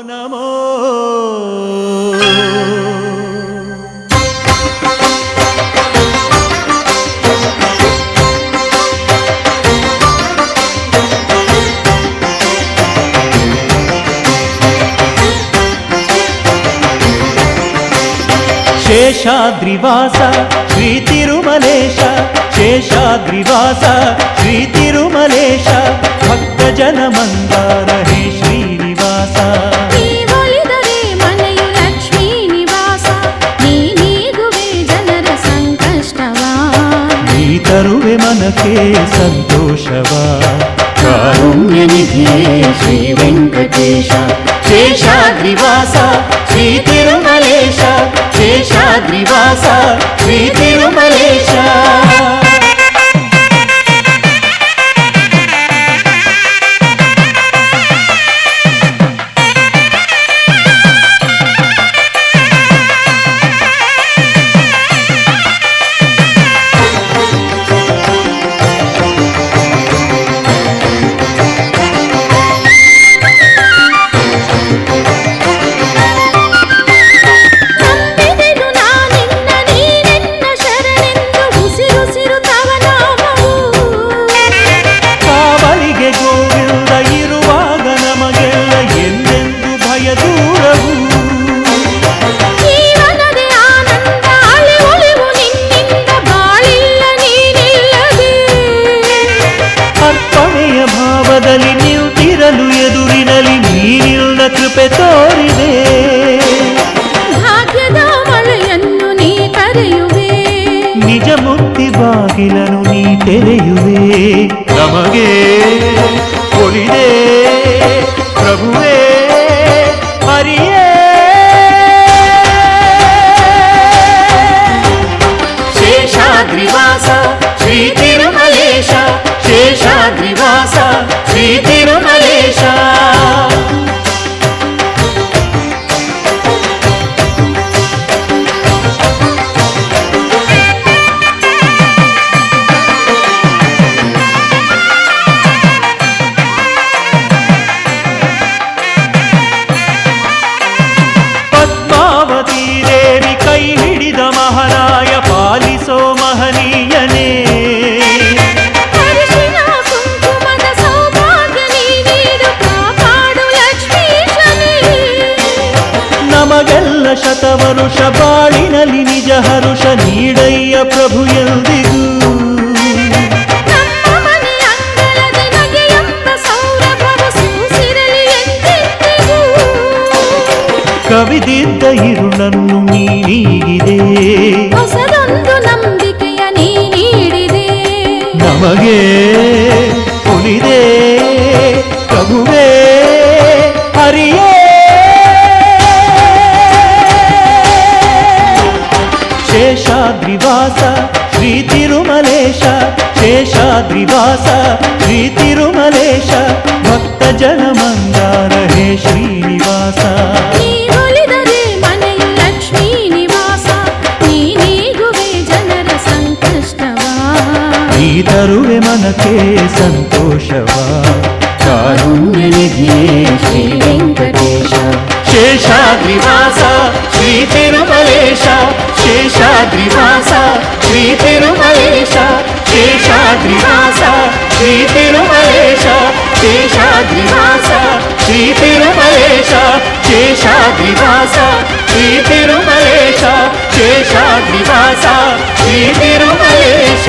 ನಮೋ ಶೇಷಾದ್ರಿವಾಸ ಶ್ರೀ ತಿರುಮಲೇಶ ಶೇಷಾದ್ರಿವಾಸ ಶ್ರೀ ತಿರುಮಲೇಶ ಭಕ್ತ ಜನ ಮಂದಾರ ಹೇ ಶ್ರೀನಿವಾಸ ನೀವೊಲಿದರೆ ಮನೆಯು ಲಕ್ಷ್ಮೀ ನಿವಾಸ ನೀ ನೀಗುವೆ ಜನರ ಸಂಕಷ್ಟವಾ ನೀ ತರುವೆ ಮನಕ್ಕೆ ಸಂತೋಷವಾ ಕಾರುಣ್ಯ ನಿಧಿಯೇ ಶ್ರೀ ವೆಂಕಟೇಶ ಶೇಷಾದ್ರಿವಾಸ ಶ್ರೀ ತಿರುಮಲೇಶ ಶೇಷಾದ್ರಿವಾಸ ಶ್ರೀ ತಿರುಮಲೇಶ ನಿಂತಿರಲು ಎದುರಿನಲ್ಲಿ ನೀನಿಲ್ಲ ಕೃಪೆ ತೋರಿದೆ ಭಾಗ್ಯದ ಮಳೆಯನ್ನು ನೀ ಕರೆಯುವೆ ನಿಜ ಮುಕ್ತಿ ಬಾಗಿಲನು ನೀ ತೆರೆಯುವೆ ನಮಗೆ ಒಲಿದೆ ಪ್ರಭುವೇ ಹರಿಯೇ ಶೇಷಾದ್ರಿವಾಸ ಶ್ರೀ ತಿರುಮಲೇಶ ಶೇಷಾದ್ರಿವಾಸ ಶ್ರೀ ತಿರುಮಲೇಶ ಪದ್ಮಾವತಿ ದೇವಿ ಕೈ ಹಿಡಿದ ಮಹಾರಾಯ ಪಾಲಿಸೋ ಮಹನೀಯನೇ ನಮಗೆಲ್ಲ ಶತವರುಷ ಬಾಳಿನಲ್ಲಿ ನಿಜ ಹರುಷ ನೀಡಯ್ಯ ಪ್ರಭು ಎಂದಿಗೂ ಕವಿದಿದ್ದ ಇರುಳನ್ನು ನೀ ನೀಗಿದೆ ಹೊಸದೊಂದು ನಂಬಿಕೆಯ ನೀ ನೀಡಿದೆ ನಮಗೆ ಒಲಿದೆ ಪ್ರಭುವೇ ಹರಿಯೇ ಶೇಷಾದ್ರಿವಾಸ ಶ್ರೀ ತಿರುಮಲೇಶ ಶೇಷಾದ್ರಿವಾಸ ಶ್ರೀ ತಿರುಮಲೇಶ ಭಕ್ತ ಜನ ಮಂದಾರ ಹೇ ಶ್ರೀನಿವಾಸ ನೀವೊಲಿದರೆ ಮನೆಯು ಲಕ್ಷ್ಮೀ ನಿವಾಸ ನೀ ನೀಗುವೆ ಜನರ ಸಂಕಷ್ಟವಾ ನೀ ತರುವೆ ಮನಕ್ಕೆ ಸಂತೋಷವಾ ಕಾರುಣ್ಯ ನಿಧಿಯೇ ಶ್ರೀ ವೆಂಕಟೇಶ ಶೇಷಾದ್ರಿವಾಸ ಶ್ರೀ ತಿರುಮಲೇಶ ಶೇಷಾದ್ರಿವಾಸ ಶ್ರೀ ತಿರುಮಲೇಶ ಶೇಷಾದ್ರಿವಾಸ ಶ್ರೀ ತಿರುಮಲೇಶ ಶೇಷಾದ್ರಿವಾಸ ಶ್ರೀ ತಿರುಮಲೇಶ ಶೇಷಾದ್ರಿವಾಸ ಶ್ರೀ ತಿರುಮಲೇಶ ಶೇಷಾದ್ರಿವಾಸ ಶ್ರೀ ತಿರುಮಲೇಶ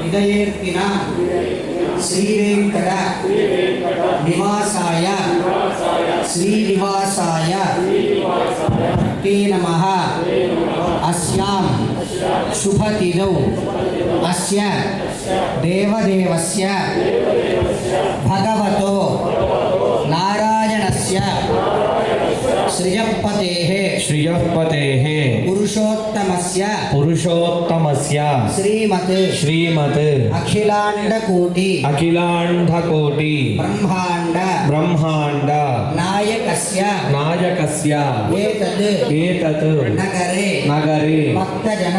హృదయేర్పిన శ్రీవేంకట నివాసాయ శ్రీనివాసాయ తే నమః అస్యాం శుభతిథౌ అస్య దేవదేవస్య భగవతో నారాయణస్య श्रियःपतेः पुरुषोत्तमस्य श्रीमत् अखिलांडकोटि ब्रह्मांड नायकस्य एतत् नगरे भक्तजन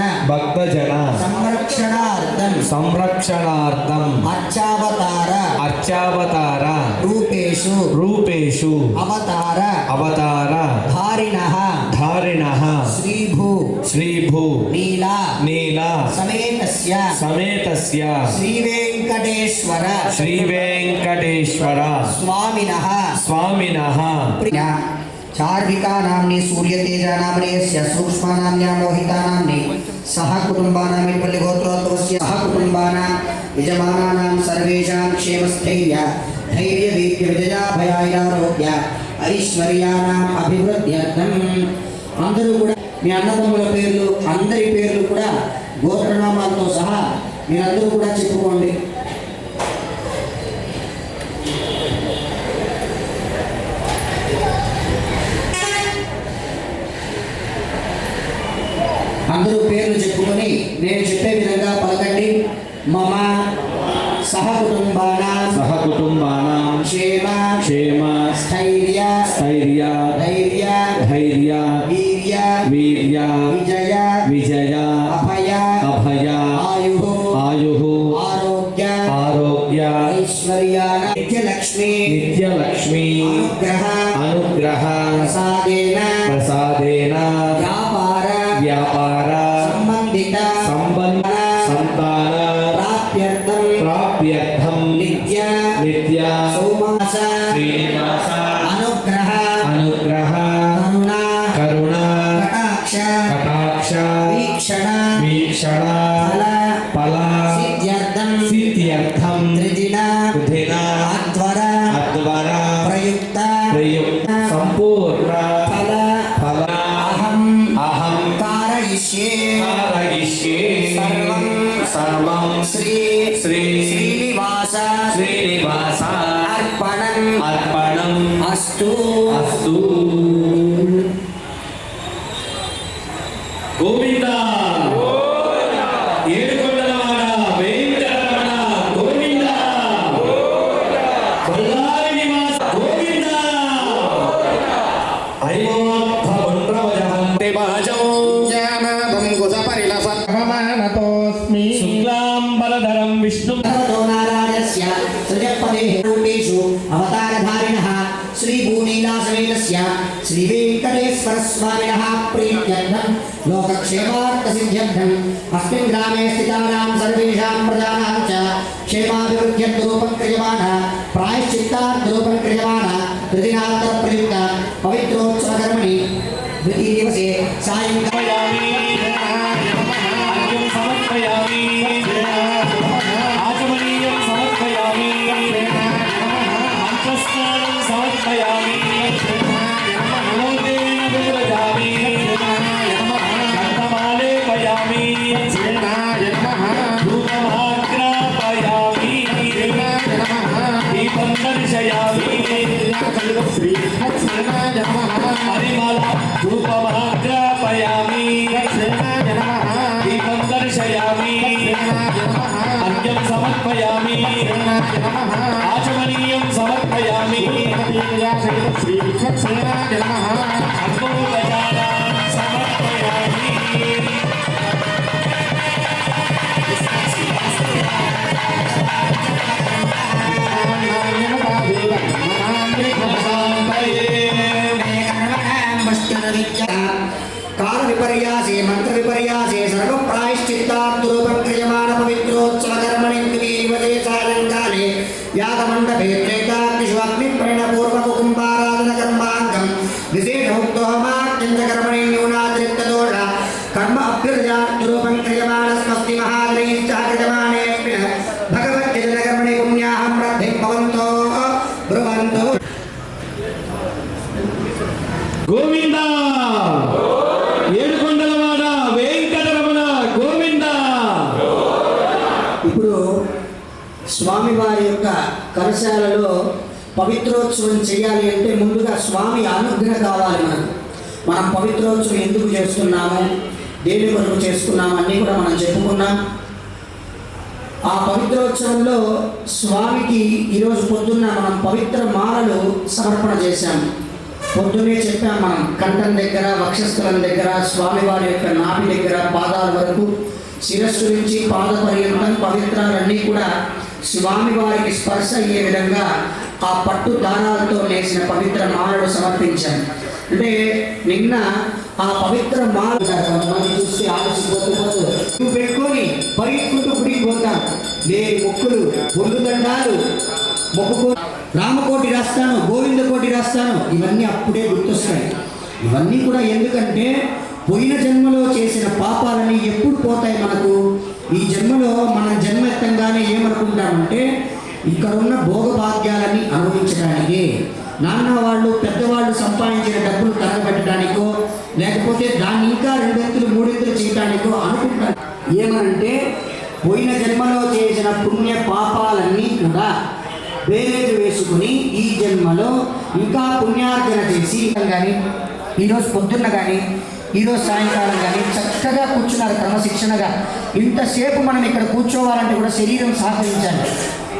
संरक्षणार्थं अर्चावतार रूपेषु अवतार धारिणः श्रीभू नीला समेतस्य श्रीवेंकटेश्वर स्वामिनः चार्विका नाम्नि सूर्यतेजा नाम्नि यस्य सूक्ष्मा नाम्न्या मोहिता नाम्नि सह कुटुम्बानां गोत्रोद्भवस्य सह कुटुम्बानां यजमानानां सर्वेषां क्षेमस्थैर्य धैर्यवीर्य विजयाभयारोग्य ఐశ్వర్యానాం అభివృద్ధ్యర్థం అందరూ కూడా మీ అన్నదమ్ముల పేర్లు అందరి పేర్లు కూడా గోత్రనామాలతో సహా మీరందరూ కూడా చెప్పుకోండి. అందరూ పేర్లు చెప్పుకొని నేను చెప్పే విధంగా పలకండి. మమ सहकुटुम्बानां क्षेम स्थैर्य धैर्य वीर्य विजय अभय आयुः आरोग्य ऐश्वर्याणां नित्यलक्ष्मी अनुग्रह प्रसादेन व्यापार संबंध संतान प्राप्यर्थं नित्य श्रीनिवास अनुग्रह करुणा कटाक्ष वीक्षण फल सिद्ध्यर्थं त्रिदिना अध्वर प्रयुक्त संपूर्ण फल अहं कारयिष्ये सर्वं श्रीनिवास अर्पणम् अस्तु గోవింద ఏడుకొండలవాడ వెంకటరమణ గోవింద బల్లారి నివాస గోవింద శుక్లాంబరధరం విష్ణు నారాయణస్య సృజపదేః రూపేషు అవతారధారిణః శ్రీ భూనీలాసమేతస్య శ్రీ వెంకటేశ్వర స్వామినః ప్రీత్యర్థం లోకక్షేమార్థసిద్ధ్యర్థం అస్మిన్ గ్రామే స్థితానాం సర్వేషాం ప్రజానాం చ క్షేమాభివృద్ధ్యర్థరూపం క్రియమాణ ప్రాయశ్చిత్తార్థరూపం క్రియమాణ త్రిదినాంతర ప్రయుక్త పవిత్రోత్సవకర్మణి ద్వితీయ దివసే సాయంకాలం సమర్పయామి ఆచమనీయం సమర్పయామి మంత్రస్నానం సమర్పయామి నమోదేన వివ్రజామి గంధమాలేపయామి ధూపమాగ్రాపయామి దీపం దర్శయామి పరిమళ ధూపమాగ్రాపయామి దీపం దర్శయామి అర్ఘ్యం సమర్పయామి ఆచమనీయం సమర్పయామి అర్ఘోపచారాన్ సమర్పయామి కాల విపర్యాసే మంత్ర విపర్యాసే సర్వ ప్రాయశ్చిత్తార్థరూపం క్రియమాణ పవిత్రోత్సవకర్మణి ద్వితీయవదే సాయంకాలే యాగమండపే త్రేతాగ్నిషు అగ్నిప్రణపూర్వకుకుంభారాధన కర్మాంగం విశేషముక్తోహమాత్యంతకర్మణి న్యూనాతిరిక్తదోష కర్మ అభ్యుర్జార్థరూపం క్రియమాణ స్వస్తి మహాగ్రహీశ్చాక్రియమాణేऽస్మిన్ భగవద్గీతకర్మణి పుణ్యాహం రద్ధిం భవంతో బ్రువంతో గోవింద ఏడుకొండలవాడ వెంకటరమణ గోవింద. ఇప్పుడు స్వామివారి యొక్క కలశాలలో పవిత్రోత్సవం చేయాలి అంటే ముందుగా స్వామి అనుగ్రహం కావాలి మనకు. మనం పవిత్రోత్సవం ఎందుకు చేస్తున్నాము, దేని కొరకు చేసుకున్నాము అన్నీ కూడా మనం చెప్పుకున్నాం. ఆ పవిత్రోత్సవంలో స్వామికి ఈరోజు పొద్దున్న మనం పవిత్ర మాలలు సమర్పణ చేశాము. పొద్దున్నే చెప్పాం మనం కంఠం దగ్గర వక్షస్థలం దగ్గర స్వామివారి యొక్క నాభి దగ్గర పాదాల వరకు శిరస్సు నుంచి పాద పర్యంతం పవిత్రాలన్నీ కూడా స్వామివారికి స్పర్శ అయ్యే విధంగా ఆ పట్టు దారాలతో నేసిన పవిత్ర మాలలు సమర్పించాను. అంటే నిన్న ఆ పవిత్ర మాల కొంతమంది చూస్తే ఆలసిపోతూ నువ్వు పెట్టుకొని పరిగెత్తుకుంటూ గుడికి పోతాం. లేని మొక్కులు ఒళ్ళు దండాలు మొక్కుకో, రామకోటి రాస్తాను, గోవింద కోటి రాస్తాను, ఇవన్నీ అప్పుడే గుర్తొస్తాయి. ఇవన్నీ కూడా ఎందుకంటే పోయిన జన్మలో చేసిన పాపాలని ఎప్పుడు పోతాయి మనకు. ఈ జన్మలో మనం జన్మెత్తంగానే ఏమనుకుంటామంటే ఇక్కడ ఉన్న భోగభాగ్యాలని అనుభవించడానికి, నాన్న వాళ్ళు పెద్దవాళ్ళు సంపాదించిన డబ్బులు తరగబెట్టడానికో లేకపోతే దాన్ని ఇంకా రెండెత్తులు మూడెత్తులు చేయడానికో అనుకుంటారు. ఏమనంటే పోయిన జన్మలో చేసిన పుణ్య పాపాలన్నీ కూడా బేరేజ్ వేసుకుని ఈ జన్మలో ఇంకా పుణ్యార్జన చేసి కానీ ఈరోజు పొద్దున్న కానీ ఈరోజు సాయంకాలం కానీ చక్కగా కూర్చున్నారు క్రమశిక్షణగా. ఇంతసేపు మనం ఇక్కడ కూర్చోవాలంటే కూడా శరీరం సహకరించాలి.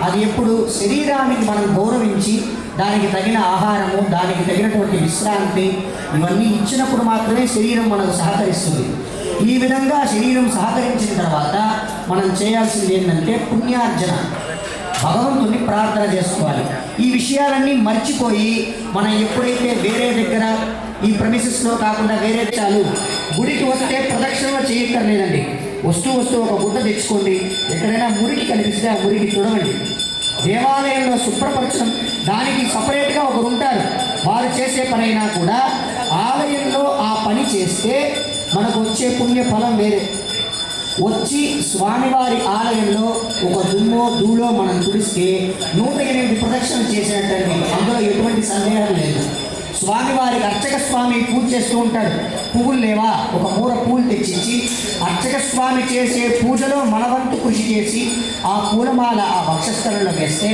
అది ఎప్పుడు శరీరానికి మనం గౌరవించి దానికి తగిన ఆహారము, దానికి తగినటువంటి విశ్రాంతి ఇవన్నీ ఇచ్చినప్పుడు మాత్రమే శరీరం మనకు సహకరిస్తుంది. ఈ విధంగా శరీరం సహకరించిన తర్వాత మనం చేయాల్సింది ఏంటంటే పుణ్యార్జన, భగవంతుని ప్రార్థన చేసుకోవాలి. ఈ విషయాలన్నీ మర్చిపోయి మనం ఎప్పుడైతే వేరే దగ్గర ఈ ప్రెమిసెస్లో కాకుండా వేరే చాలు గుడికి వస్తే ప్రదక్షిణలో చేయక్కర్లేదండి. వస్తూ ఒక గుడ్డ తెచ్చుకోండి, ఎక్కడైనా మురికి కనిపిస్తే ఆ మురికి తుడవండి. దేవాలయంలో శుభ్రపరచడం దానికి సపరేట్గా ఒకరు ఉంటారు, వారు చేసే పనైనా కూడా ఆలయంలో ఆ పని చేస్తే మనకు వచ్చే పుణ్య ఫలం వేరే. వచ్చి స్వామివారి ఆలయంలో ఒక దుమ్మో ధూళో మనం తుడిస్తే 108 ప్రదక్షిణ చేసినట్టండి, అందులో ఎటువంటి సందేహం లేదు. స్వామివారికి అర్చక స్వామి పూజ చేస్తూ ఉంటాడు. పువ్వులు లేవా, ఒక మూర పూలు తెచ్చించి అర్చక స్వామి చేసే పూజలో మన వంతు కృషి చేసి ఆ పూలమాల ఆ వక్షస్థలంలో వేస్తే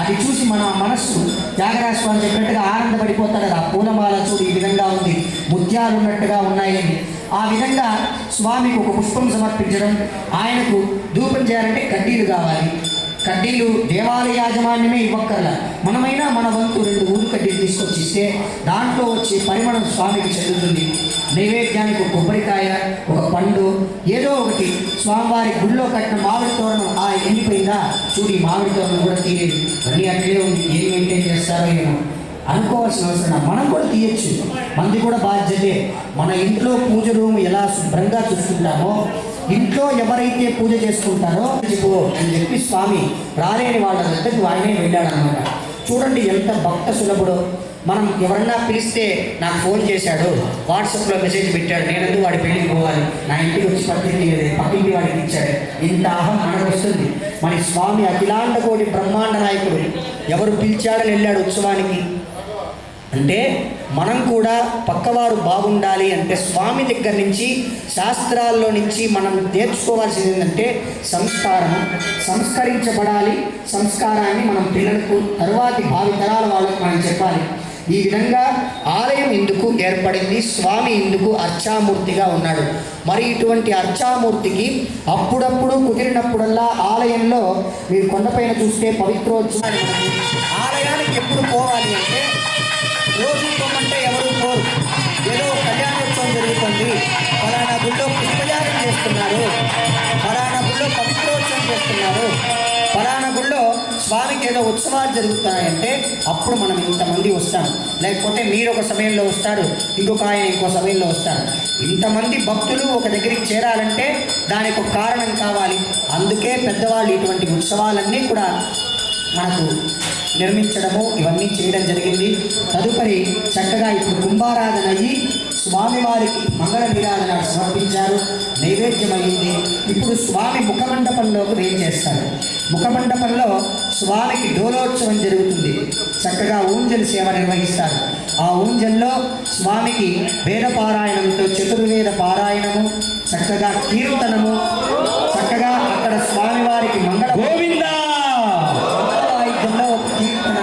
అది చూసి మన మనస్సు త్యాగరాజ స్వామి చెప్పినట్టుగా ఆనందపడిపోతాడు. ఆ పూలమాల చూడు ఈ విధంగా ఉంది, ముత్యాలు ఉన్నట్టుగా ఉన్నాయని ఆ విధంగా స్వామికి ఒక పుష్పం సమర్పించడం, ఆయనకు ధూపం చేయాలంటే కడ్డీలు కావాలి. కడ్డీలు దేవాలయ యాజమాన్యమే ఇవ్వక్కర్లా, మనమైనా మన వంతు 2 ఊరు కడ్డీలు తీసుకొచ్చి ఇస్తే దాంట్లో వచ్చే పరిమళం స్వామికి చెందుతుంది. నైవేద్యానికి ఒక కొబ్బరికాయ, ఒక పండు, ఏదో ఒకటి. స్వామివారి గుళ్ళో కట్టిన మామిడి తోరణం ఎండిపోయిందా చూడు, ఈ మామిడి తోరణం కూడా తీయలేదు, అన్నీ అట్లే ఉంది, ఏం మెయింటైన్ చేస్తారో ఏమో అనుకోవాల్సిన అవసరం. మనం కూడా తీయచ్చు, మనది కూడా బాధ్యతే. మన ఇంట్లో పూజ రూమ్ ఎలా శుభ్రంగా చూసుకుంటామో, ఇంట్లో ఎవరైతే పూజ చేసుకుంటారో అని చెప్పి స్వామి రాలేని వాళ్ళ దగ్గరికి ఆయనే వెళ్ళాడనమాట. చూడండి ఎంత భక్త సులభుడో. మనం ఎవరన్నా పిలిస్తే నాకు ఫోన్ చేశాడు, వాట్సాప్లో మెసేజ్ పెట్టాడు, నేనందుకు వాడి పెళ్ళికి పోవాలి, నా ఇంటికి వచ్చి పక్కింటి వాడికి ఇచ్చాడు, ఇంత అహం మనకు వస్తుంది. మన స్వామి అఖిలాండ కోటి బ్రహ్మాండ నాయకుడు, ఎవరు పిలిచాడని వెళ్ళాడు ఉత్సవానికి అంటే మనం కూడా పక్కవారు బాగుండాలి అంటే స్వామి దగ్గర నుంచి, శాస్త్రాల్లో నుంచి మనం నేర్చుకోవాల్సింది ఏంటంటే సంస్కరించబడాలి. సంస్కారాన్ని మనం పిల్లలకు, తరువాతి భావితరాల వాళ్ళకు మనం చెప్పాలి. ఈ విధంగా ఆలయం ఎందుకు ఏర్పడింది, స్వామి ఎందుకు అర్చామూర్తిగా ఉన్నాడు. మరి ఇటువంటి అర్చామూర్తికి అప్పుడప్పుడు కుదిరినప్పుడల్లా ఆలయంలో మీరు కొండపైన చూస్తే పవిత్రోత్సవాలు, ఆలయానికి ఎప్పుడు పోవాలి అంటే రోజు పోమంటే ఎవరు పోరు. ఏదో కళ్యాణోత్సవం జరుగుతుంది, ఫలానా గుళ్ళో పుష్పయాగం చేస్తున్నారు, ఫలానా గుళ్ళో పవిత్రోత్సవం చేస్తున్నారు, ఫలానా గుళ్ళో స్వామికి ఏదో ఉత్సవాలు జరుగుతున్నాయంటే అప్పుడు మనం ఇంతమంది వస్తాం. లేకపోతే మీరు ఒక సమయంలో వస్తారు, ఇంకొక ఆయన ఇంకో సమయంలో వస్తారు. ఇంతమంది భక్తులు ఒక దగ్గరికి చేరాలంటే దానికి ఒక కారణం కావాలి. అందుకే పెద్దవాళ్ళు ఇటువంటి ఉత్సవాలన్నీ కూడా మనకు నిర్మించడము, ఇవన్నీ చేయడం జరిగింది. తదుపరి చక్కగా ఇప్పుడు కుంభారాధన అయ్యి స్వామివారికి మంగళ నీరాధన సమర్పించారు, నైవేద్యం అయ్యింది. ఇప్పుడు స్వామి ముఖమండపంలోకి వేయించేస్తారు. ముఖమండపంలో స్వామికి డోలోత్సవం జరుగుతుంది. చక్కగా ఊంజల్ సేవ నిర్వహిస్తారు. ఆ ఊంజల్లో స్వామికి వేద పారాయణంతో చతుర్వేద పారాయణము, చక్కగా కీర్తనము, చక్కగా అక్కడ స్వామివారికి మంగళ గోవిందా కీర్తన,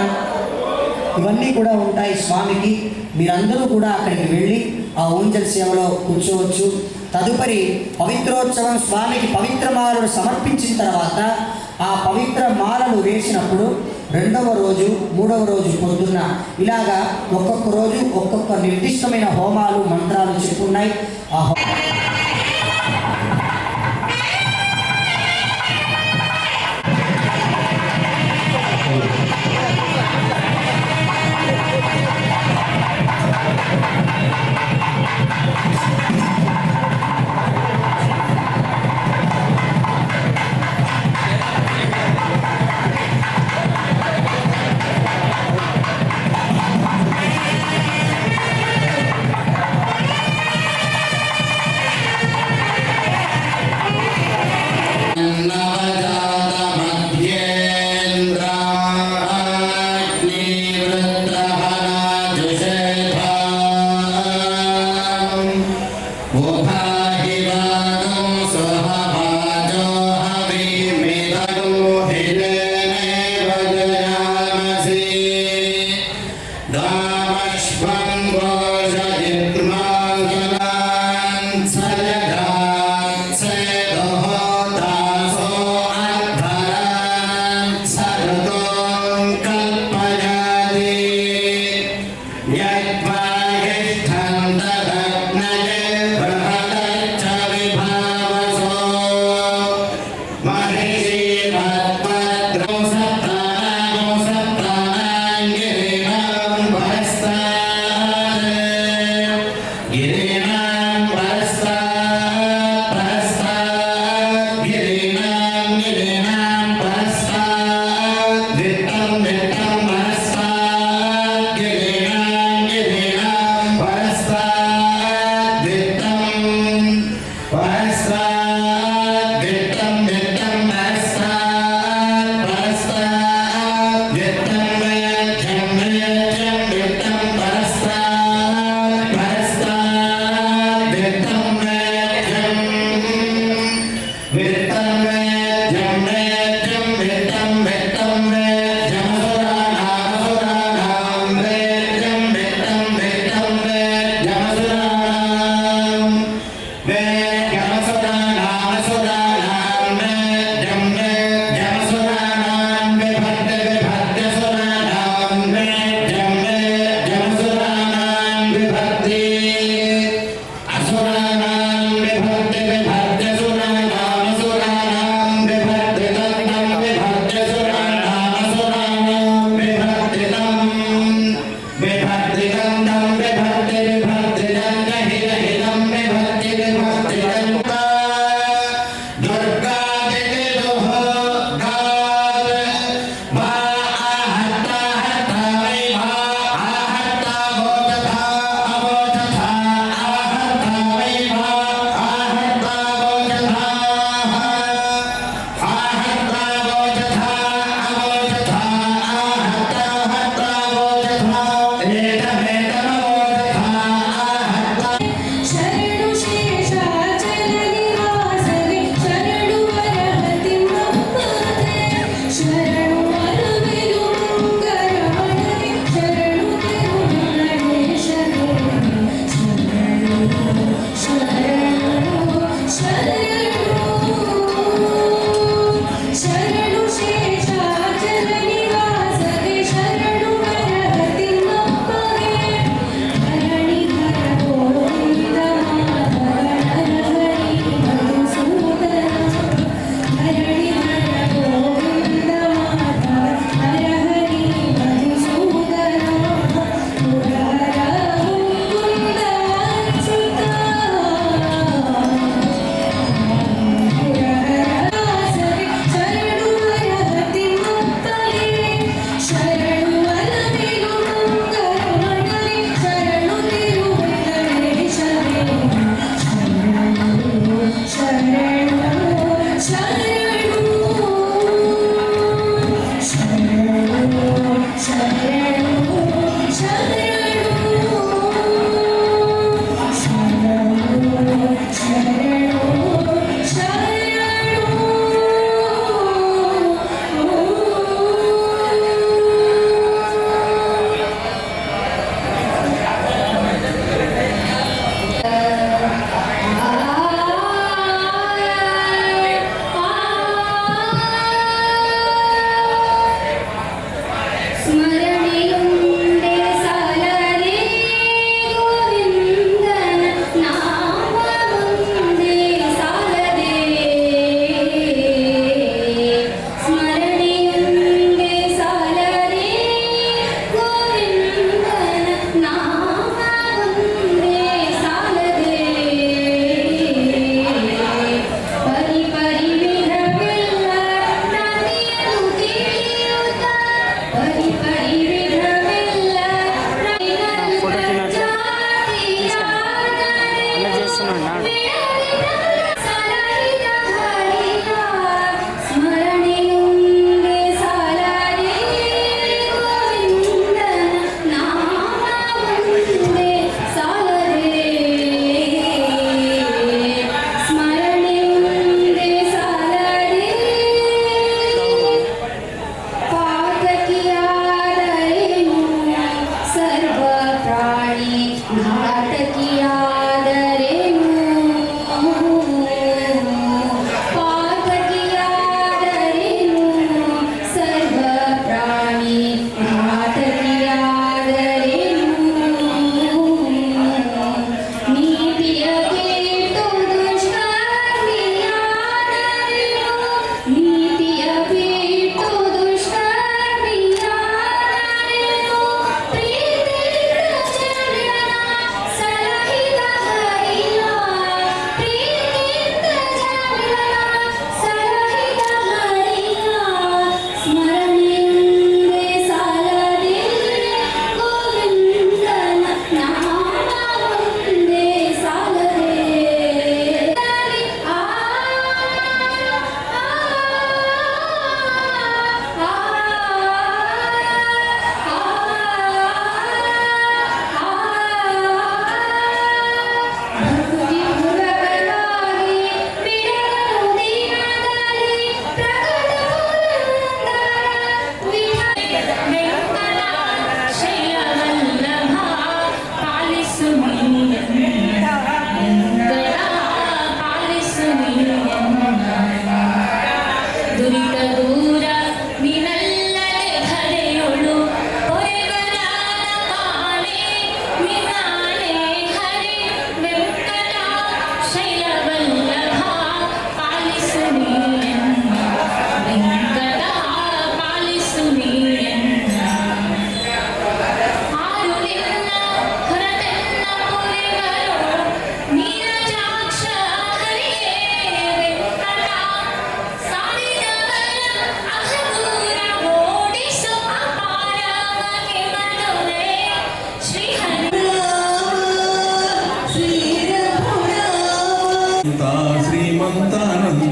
ఇవన్నీ కూడా ఉంటాయి స్వామికి. మీరందరూ కూడా అక్కడికి వెళ్ళి ఆ ఊంజల్ సేవలో కూర్చోవచ్చు. తదుపరి పవిత్రోత్సవం, స్వామికి పవిత్ర మాలలు సమర్పించిన తర్వాత ఆ పవిత్ర మాలలు వేసినప్పుడు 2వ రోజు 3వ రోజు పొద్దున్న ఇలాగా ఒక్కొక్క రోజు ఒక్కొక్క నిర్దిష్టమైన హోమాలు, మంత్రాలు చెప్పున్నాయి. ఆ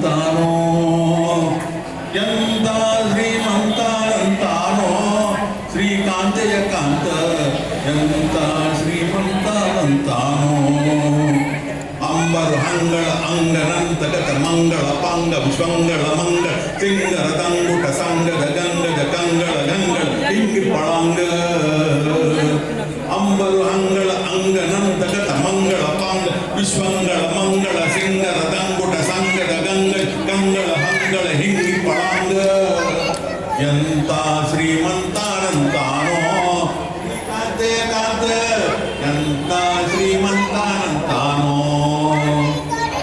శ్రీమంతానంతానో ఎంత శ్రీమంతానంతానో శ్రీకాంతయ కాంత ఎంత శ్రీమంతానంతానో అంబరు హంగళ అంగనంతగత మంగళ పాంగ విశ్వంగళ మంగళ సింగర తంగుట సంగద గంగద కంగళ గంగళ ఇంగి పళాంగ అంబరు హంగళ అంగనంతగత మంగళ పాంగ విశ్వంగళ మంగళ సింగర తంగుట సంగద గంగ కంగళ హంగళ హింగి పళాంగ ఎంత శ్రీమంతానంతానో కాంతే కాంత ఎంత శ్రీమంతానంతానో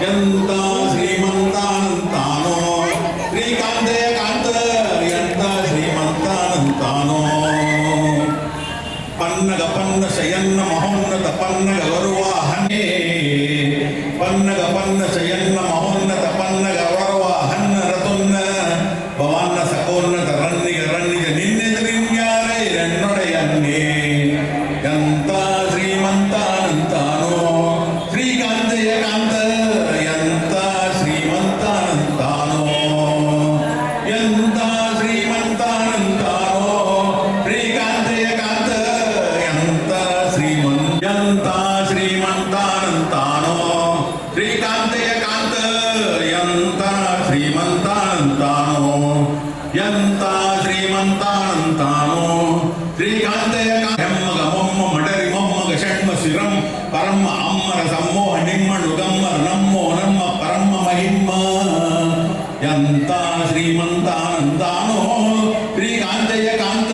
ఎంత శ్రీమంతానంతానో శ్రీకాంతే కాంత ఎంత శ్రీమంతానంతానో పన్నగ పన్న శయన్న మహోన్నత పన్నగ వరువాహనే పన్నగ పన్న శయన్న మహోన్నత పన్నగ వరువాహన్న రతున్న భవాన్న సకోన్నత రన్నిగ రన్నిగ నిన్నెదిరింగారై రెన్నొడయన్నే ఎంత శ్రీమంతానంతానో శ్రీకాంతయ కాంత ఎంత శ్రీమంతానంతానో ఎంత శ్రీమంతానంతానో శ్రీకాంతయ కాంత ఎంత శ్రీమంతానంతానో శ్రీకాంతయ కాంత ఎంత శ్రీమంతానంతానో ఎంత శ్రీమంతానంతానో శ్రీకాంతయ హెమ్మగ మొమ్మ మడరి మొమ్మగ షణ్మ శిరం పరమ అమ్మర సమ్మోహ నిమ్మడు గమ్మర నమ్మో నమ్మ పరమ మహిమ్మ ఎంత శ్రీమంతానంతానో శ్రీకాంతయ కాంత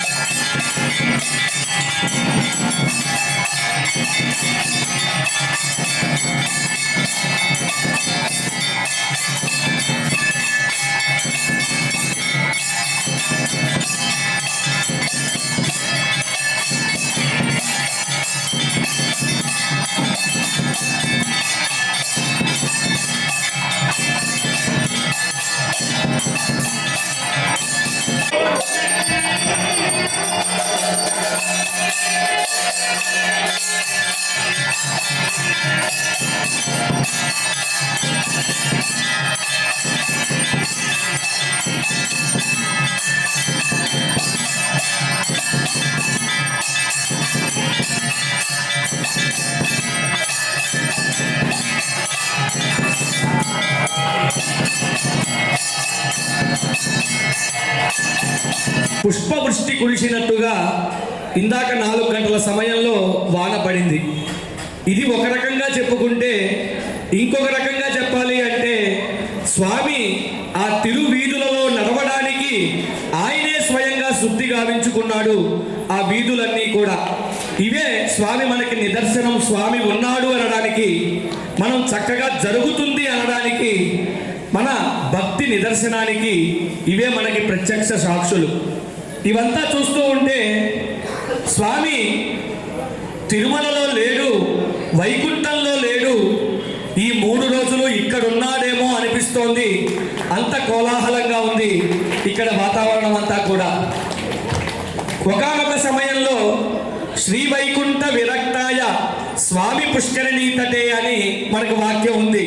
పుష్పవృష్టి కురిసినట్టుగా ఇందాక 4 గంటల సమయంలో వాన పడింది. ఇది ఒక రకంగా చెప్పుకుంటే, ఇంకొక రకంగా చెప్పాలి అంటే స్వామి ఆ తిరువీధులలో నడవడానికి ఆయనే స్వయంగా శుద్ధి గావించుకున్నాడు ఆ వీధులన్నీ కూడా. ఇవే స్వామి మనకి నిదర్శనం. స్వామి ఉన్నాడు అనడానికి, మనం చక్కగా జరుగుతుంది అనడానికి, మన భక్తి నిదర్శనానికి ఇవే మనకి ప్రత్యక్ష సాక్షులు. ఇవంతా చూస్తూ ఉంటే స్వామి తిరుమలలో లేడు, వైకుంఠంలో లేడు, ఈ 3 రోజులు ఇక్కడున్నాడేమో అనిపిస్తోంది. అంత కోలాహలంగా ఉంది ఇక్కడ వాతావరణం అంతా కూడా. ఒకానొక సమయంలో శ్రీ వైకుంఠ విరక్తాయ స్వామి పుష్కరిణీ తటే అని మనకు వాక్యం ఉంది.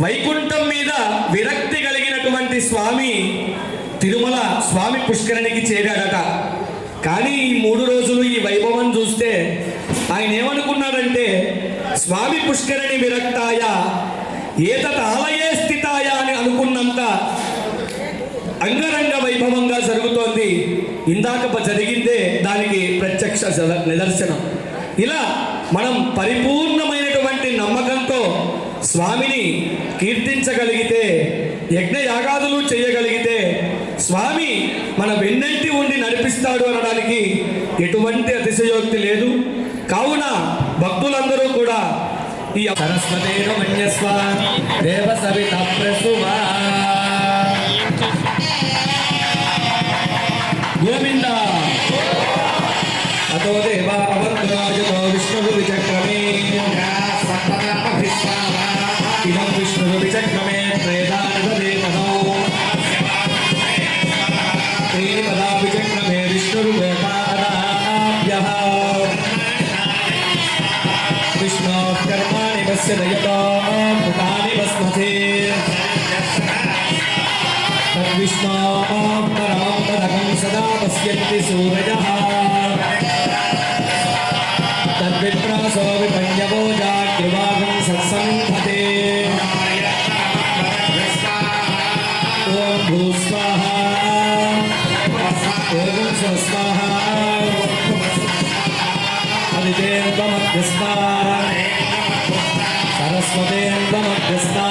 వైకుంఠం మీద విరక్తి కలిగినటువంటి స్వామి తిరుమల స్వామి పుష్కరిణికి చేరాడట. కానీ ఈ 3 రోజులు ఈ వైభవం చూస్తే ఆయన ఏమనుకున్నాడంటే, స్వామి పుష్కరిణి విరక్తాయ ఏతత్ ఆలయే స్థితాయ అని అనుకున్నంత అంగరంగ వైభవంగా జరుగుతోంది. ఇందాక జరిగిందే దానికి ప్రత్యక్ష నిదర్శనం. ఇలా మనం పరిపూర్ణమైనటువంటి నమ్మకంతో స్వామిని కీర్తించగలిగితే, యజ్ఞయాగాదులు చేయగలిగితే స్వామి మన వెన్నంటి ఉండి నడిపిస్తాడు అనడానికి ఎటువంటి అతిశయోక్తి లేదు. కావున భక్తులందరూ కూడా ఈ సరస్వతేన మన్యస్వ దేవ సవిత ప్రసువా గోవింద అతో దేవా అవంతరాజతో విష్ణు విచక్రమే ఇదం విష్ణు విచక్రమే త్రేదానదేవనో శ్రీపదా విచక్రమే విష్ణుర్వేదాభ్యః విష్ణు కర్మాణి పశ్యదయతో భూతాని భస్మతే पश्यन्ति सूरजः तद्विप्रासो विपन्यवो जाग्रवागं सत्समिन्धते ॐ भूस्वाहा ॐ स्वस्वाहा हरितेन्द्वमध्यस्था सरस्वतेन्द्वमध्यस्था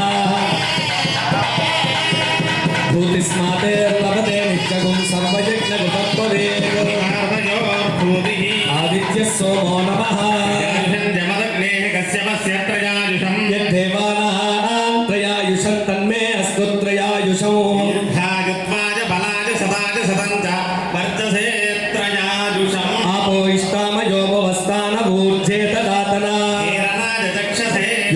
भूतिस्मातेर्लभते नित्यगुं सर्वयज्ञगुतत्वदेव आदित्यः सोमो नमः यद्देवानां त्रयायुषं तन्मे अस्तु त्रयायुषौ आपो इष्टामयो भवस्तानभूर्जे तदातना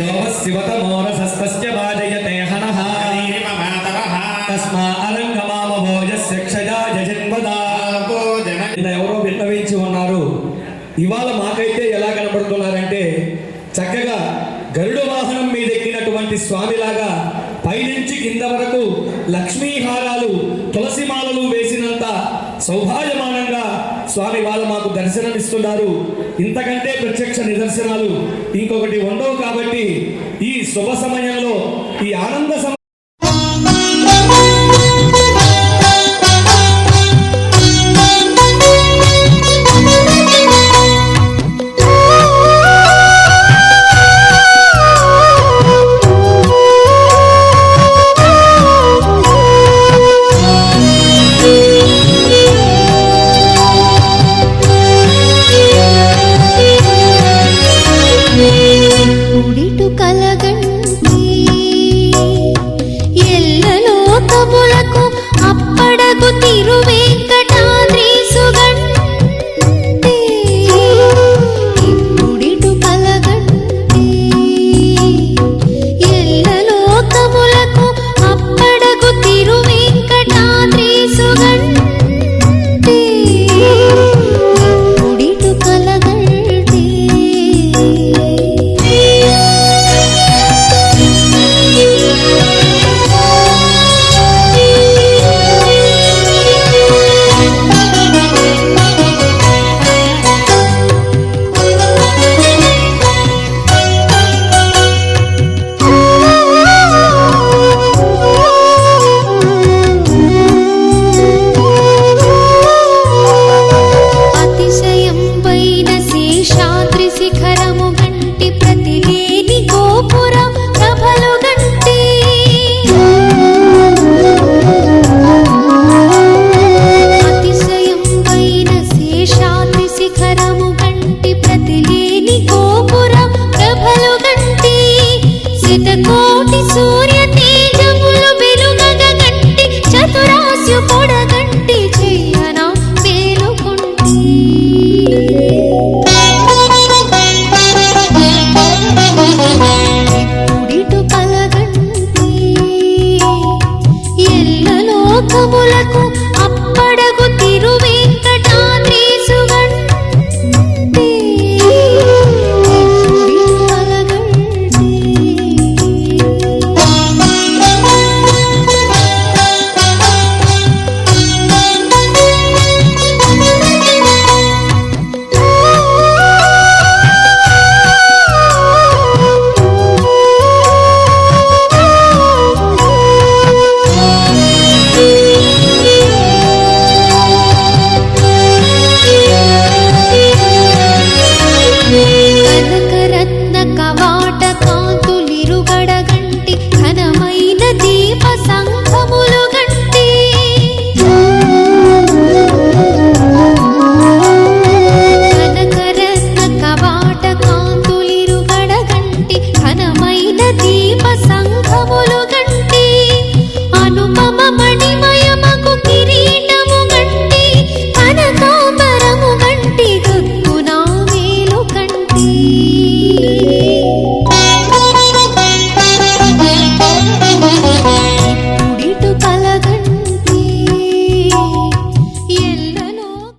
यो शिवतमोरसस्तस्य वाजयते हनः తస్మా అలంగమామభోజస్య క్షయాయ జన్మదా. ఎవరో విన్నవించి ఉన్నారు. ఇవాళ మాకైతే ఎలా కనబడుతున్నారంటే చక్కగా గరుడ వాహనం మీద ఎక్కినటువంటి స్వామిలాగా పైనుంచి కింద వరకు లక్ష్మీహారాలు తులసిమాలలు వేసినంత సౌభాగ్యమానంగా స్వామి వాళ్ళు మాకు దర్శనమిస్తున్నారు. ఇంతకంటే ప్రత్యక్ష నిదర్శనాలు ఇంకొకటి ఉండవు. కాబట్టి ఈ శుభ సమయంలో ఈ ఆనంద ఘనమైన